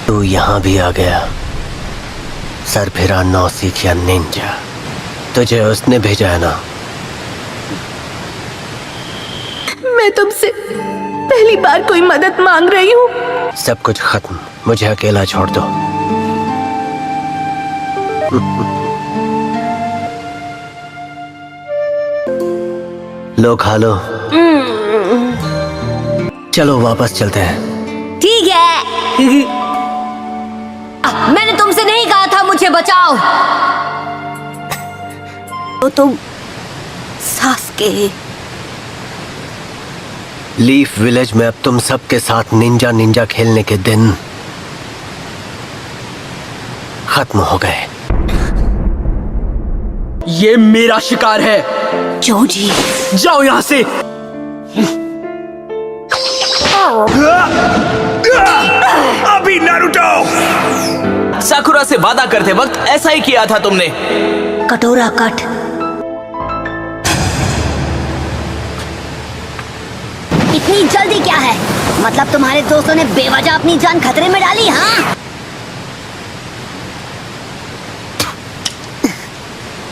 तू यहाँ भी आ गया। सरफिरा नौसिखिया निंजा, तुझे उसने भेजा है ना? मैं तुमसे पहली बार कोई मदद मांग रही हूँ। सब कुछ खत्म, मुझे अकेला छोड़ दो। लो खा लो। चलो वापस चलते हैं। ठीक है। मैंने तुमसे नहीं कहा था मुझे बचाओ। तो तुम सास्के। लीफ विलेज में अब तुम सबके साथ निंजा निंजा खेलने के दिन खत्म हो गए। ये मेरा शिकार है। जोजी, जाओ यहाँ से। अभी नारुतो! साकुरा से वादा करते वक्त ऐसा ही किया था तुमने। कटोरा कट। इतनी जल्दी क्या है? मतलब तुम्हारे दोस्तों ने बेवजह अपनी जान खतरे में डाली? हाँ,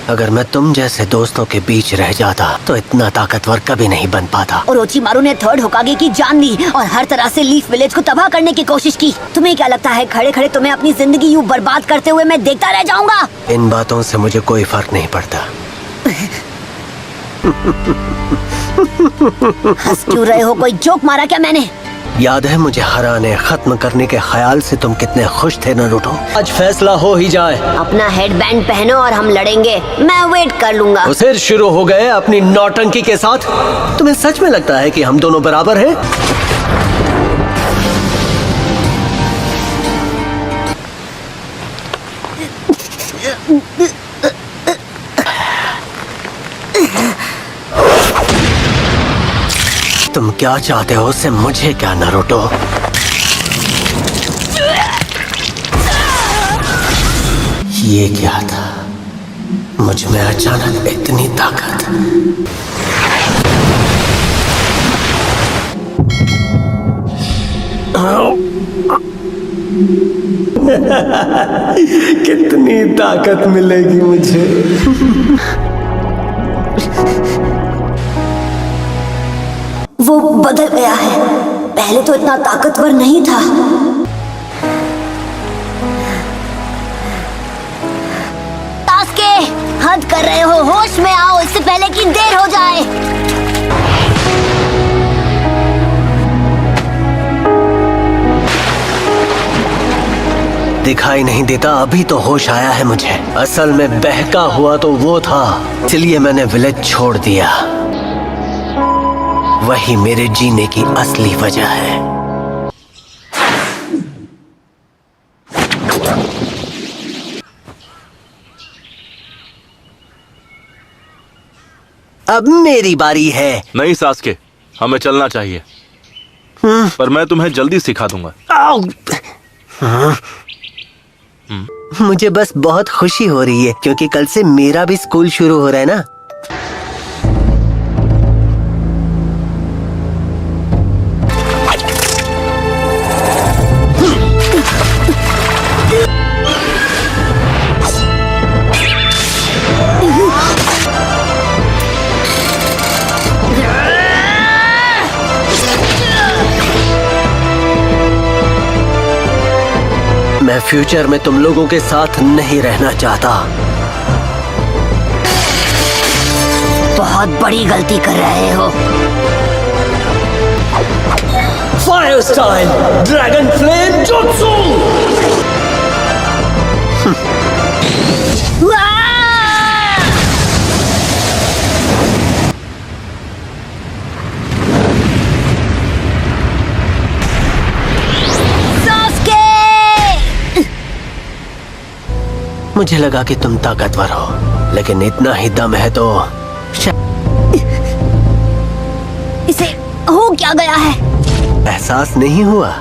अगर मैं तुम जैसे दोस्तों के बीच रह जाता तो इतना ताकतवर कभी नहीं बन पाता। ओरोचिमारू ने थर्ड होकागे की जान ली और हर तरह से लीफ विलेज को तबाह करने की कोशिश की। तुम्हें क्या लगता है खड़े खड़े तुम्हें अपनी जिंदगी यूं बर्बाद करते हुए मैं देखता रह जाऊंगा? इन बातों से मुझे कोई फर्क नहीं पड़ता। हंस क्यों रहे हो? कोई जोक मारा क्या मैंने? याद है मुझे हराने खत्म करने के ख्याल से तुम कितने खुश थे नारुतो? आज फैसला हो ही जाए। अपना हेडबैंड पहनो और हम लड़ेंगे। मैं वेट कर लूंगा। फिर शुरू हो गए अपनी नौटंकी के साथ। तुम्हें सच में लगता है कि हम दोनों बराबर हैं? तुम क्या चाहते हो उससे मुझे क्या नारुतो? ये क्या था? मुझ में अचानक इतनी ताकत। कितनी ताकत मिलेगी मुझे? वो बदल गया है। पहले तो इतना ताकतवर नहीं था। सास्के, हद कर रहे हो। होश में आओ इससे पहले कि देर हो जाए। दिखाई नहीं देता, अभी तो होश आया है मुझे। असल में बहका हुआ तो वो था, इसलिए मैंने विलेज छोड़ दिया। वही मेरे जीने की असली वजह है। अब मेरी बारी है। नहीं सास्के, हमें चलना चाहिए। पर मैं तुम्हें जल्दी सिखा दूंगा। मुझे बस बहुत खुशी हो रही है क्योंकि कल से मेरा भी स्कूल शुरू हो रहा है ना। मैं फ्यूचर में तुम लोगों के साथ नहीं रहना चाहता। बहुत बड़ी गलती कर रहे हो। Fire style dragon flame jutsu. मुझे लगा कि तुम ताकतवर हो, लेकिन इतना ही दम है तो इसे हो क्या गया है? एहसास नहीं हुआ?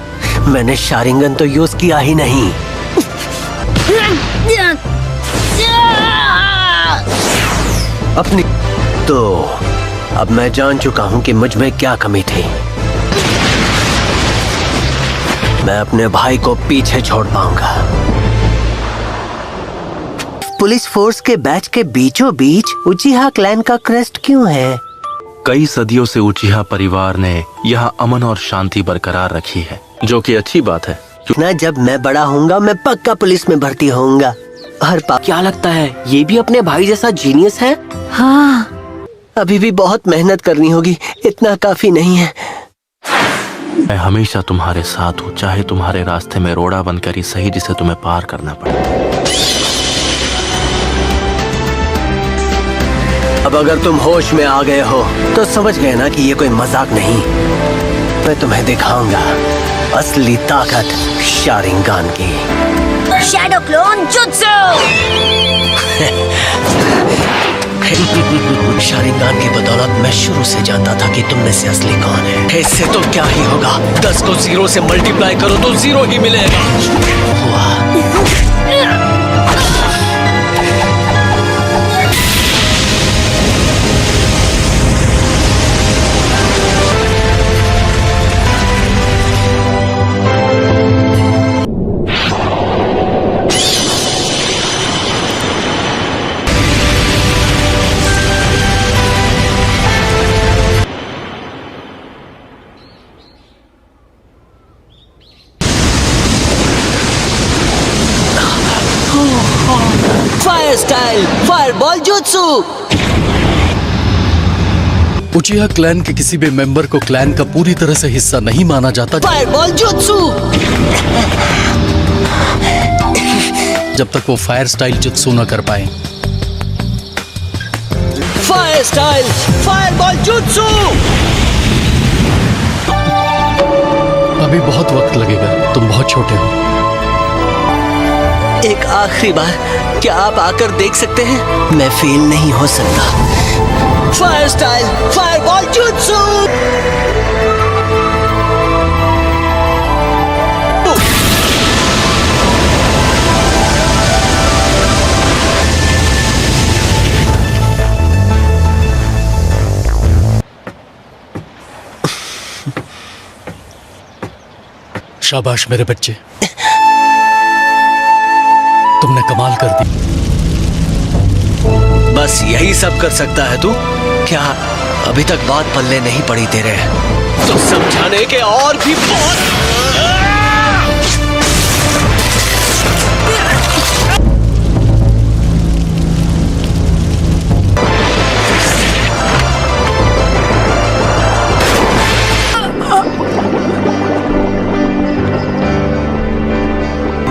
मैंने शारिंगन तो यूज किया ही नहीं। अपनी तो अब मैं जान चुका हूं कि मुझ में क्या कमी थी। मैं अपने भाई को पीछे छोड़ पाऊंगा। पुलिस फोर्स के बैच के बीचों बीच उचिहा क्लैन का क्रेस्ट क्यों है? कई सदियों से उचिहा परिवार ने यहाँ अमन और शांति बरकरार रखी है, जो कि अच्छी बात है। ना जब मैं बड़ा होऊंगा मैं पक्का पुलिस में भर्ती होऊंगा। हर क्या लगता है ये भी अपने भाई जैसा जीनियस है? हाँ, अभी भी बहुत मेहनत करनी होगी, इतना काफी नहीं है। मैं हमेशा तुम्हारे साथ हूँ, चाहे तुम्हारे रास्ते में रोड़ा बनकर ही सही जिसे तुम्हें पार करना पड़े। अब अगर तुम होश में आ गए हो तो समझ गए ना कि ये कोई मजाक नहीं। मैं तुम्हें दिखाऊंगा असली ताकत शारिंगान की। Shadow clone jutsu. शारिंगान की बदौलत मैं शुरू से जानता था कि तुम में से असली कौन है। इससे तो क्या ही होगा, 10 को 0 से मल्टीप्लाई करो तो 0 ही मिलेगा। हुआ। Fire style fireball jutsu. उचिहा clan के किसी भी मेंबर को क्लैन का पूरी तरह से हिस्सा नहीं माना जाता फायरबॉल जुत्सु। जब तक वो फायर स्टाइल जुत्सु न कर पाए। Fire style fireball jutsu. अभी बहुत वक्त लगेगा, तुम बहुत छोटे हो। एक आखिरी बार क्या आप आकर देख सकते हैं? मैं फेल नहीं हो सकता। Fire style fireball jutsu. शाबाश मेरे बच्चे, तुमने कमाल कर दी। बस यही सब कर सकता है तू? क्या अभी तक बात पल्ले नहीं पड़ी तेरे? तो समझाने के और भी बहुत।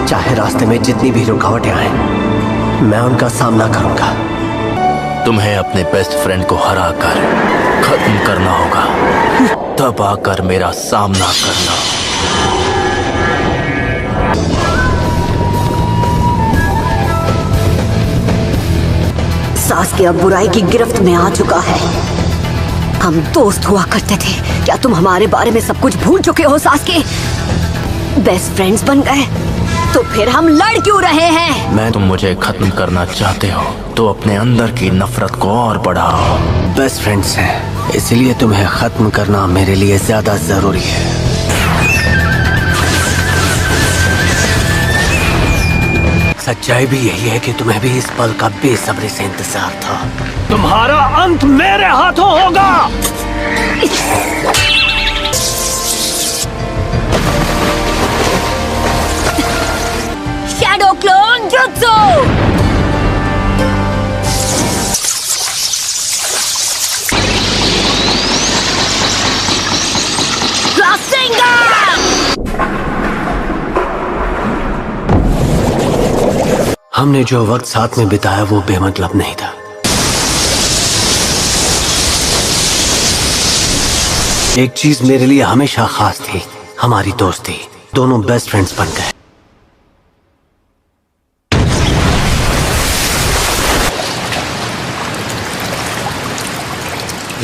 चाहे रास्ते में जितनी भी रुकावटें आए, मैं उनका सामना करूंगा। तुम्हें अपने बेस्ट फ्रेंड को हरा कर खत्म करना होगा, तब आकर मेरा सामना करना। सास्के अब बुराई की गिरफ्त में आ चुका है। हम दोस्त हुआ करते थे, क्या तुम हमारे बारे में सब कुछ भूल चुके हो सास्के? बेस्ट फ्रेंड्स बन गए तो फिर हम लड़ क्यों रहे हैं? तुम मुझे खत्म करना चाहते हो तो अपने अंदर की नफरत को और बढ़ाओ। बेस्ट फ्रेंड्स हैं, इसलिए तुम्हें खत्म करना मेरे लिए ज्यादा जरूरी है। सच्चाई भी यही है कि तुम्हें भी इस पल का बेसब्री से इंतजार था। तुम्हारा अंत मेरे हाथों होगा। Shadow clone jutsu. हमने जो वक्त साथ में बिताया वो बेमतलब नहीं था। एक चीज मेरे लिए हमेशा खास थी, हमारी दोस्ती। दोनों बेस्ट फ्रेंड्स बन गए।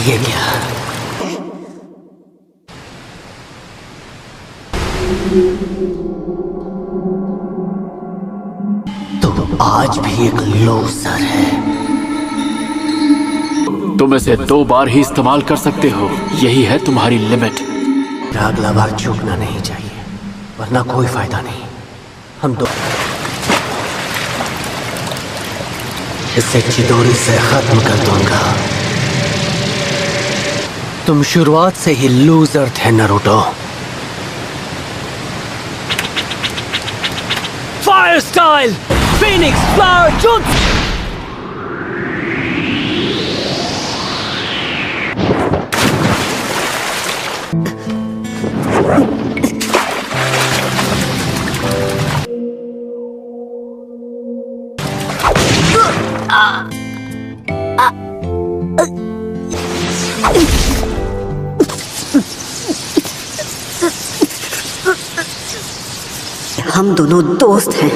ये क्या? तो आज भी एक लूजर है। तुम इसे 2 बार ही इस्तेमाल कर सकते हो, यही है तुम्हारी लिमिट। अगला बार चूकना नहीं चाहिए। वरना कोई फायदा नहीं। हम दो इसे चिदोरी से खत्म कर दूंगा। तुम शुरुआत से ही लूजर थे Naruto. Fire style Phoenix flower jutsu. हम दोनों दोस्त हैं।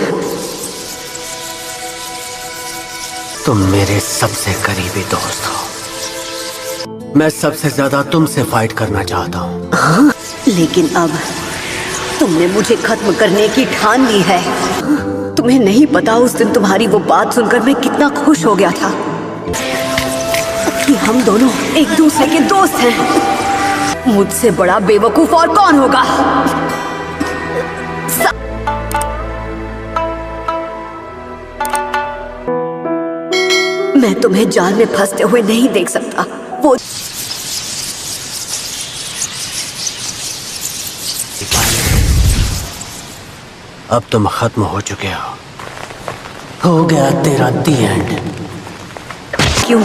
तुम मेरे सबसे करीबी दोस्त हो। मैं सबसे ज्यादा तुमसे फाइट करना चाहता हूँ। हाँ, लेकिन अब तुमने मुझे खत्म करने की ठान ली है। तुम्हें नहीं पता उस दिन तुम्हारी वो बात सुनकर मैं कितना खुश हो गया था कि हम दोनों एक दूसरे के दोस्त हैं। मुझसे बड़ा बेवकूफ और कौन होगा। मैं तुम्हें जाल में फंसते हुए नहीं देख सकता। वो अब तुम खत्म हो चुके हो गया तेरा दी एंड। क्यों?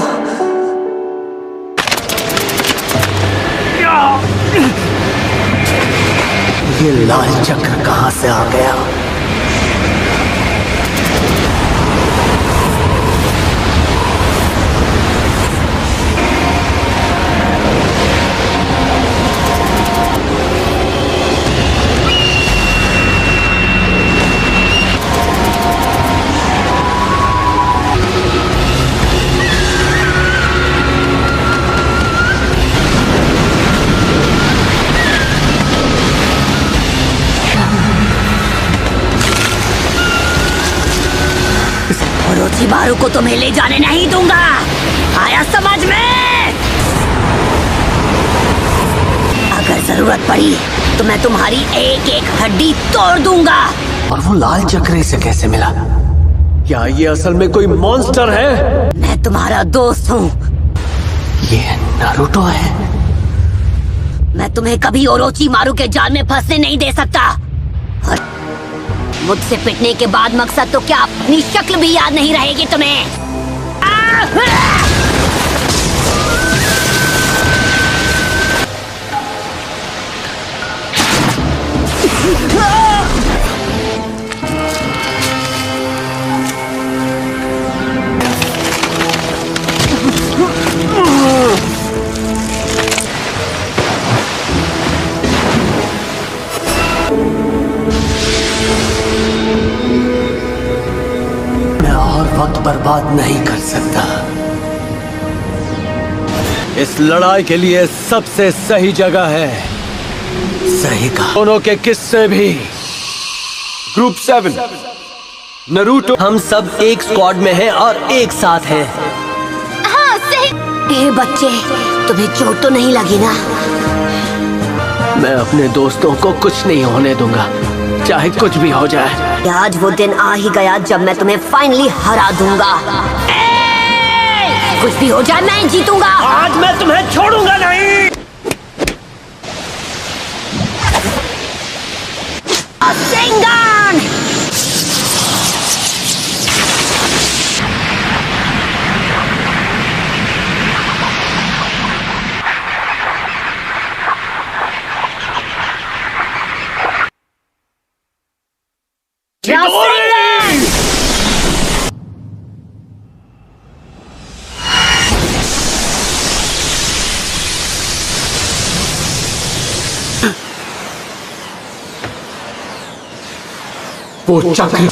ये लाल चक्र कहां से आ गया? ओरोचिमारू को तुम्हें ले जाने नहीं दूंगा। आया समझ में? अगर जरूरत पड़ी तो मैं तुम्हारी एक एक हड्डी तोड़ दूंगा। और वो लाल चक्र से कैसे मिला? क्या ये असल में कोई मॉन्स्टर है? मैं तुम्हारा दोस्त हूँ। ये नारुतो है। मैं तुम्हें कभी ओरोचिमारू के जाल में फंसने नहीं दे सकता। और मुझसे पिटने के बाद मकसद तो क्या, अपनी शक्ल भी याद नहीं रहेगी तुम्हें। वक्त बर्बाद नहीं कर सकता। इस लड़ाई के लिए सबसे सही जगह है। सही कहा। दोनों के किस्से भी। Group 7 Naruto. हम सब एक स्क्वाड में हैं और एक साथ हैं। हाँ सही। ए बच्चे, तुम्हें चोट तो नहीं लगी ना? मैं अपने दोस्तों को कुछ नहीं होने दूंगा, चाहे कुछ भी हो जाए। आज वो दिन आ ही गया जब मैं तुम्हें फाइनली हरा दूंगा। कुछ भी हो जाए मैं जीतूंगा। आज मैं तुम्हें छोड़ूंगा नहीं। सिंगन! वो चक्र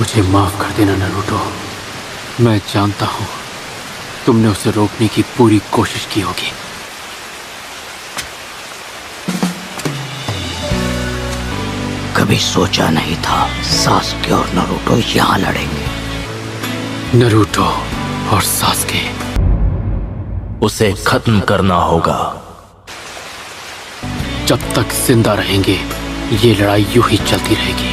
मुझे माफ कर देना नारुतो। मैं जानता हूं तुमने उसे रोकने की पूरी कोशिश की होगी। कभी सोचा नहीं था सास्के और नारुतो यहाँ लड़ेंगे। नारुतो और सास्के, उसे खत्म करना होगा। जब तक जिंदा रहेंगे ये लड़ाई यूं ही चलती रहेगी।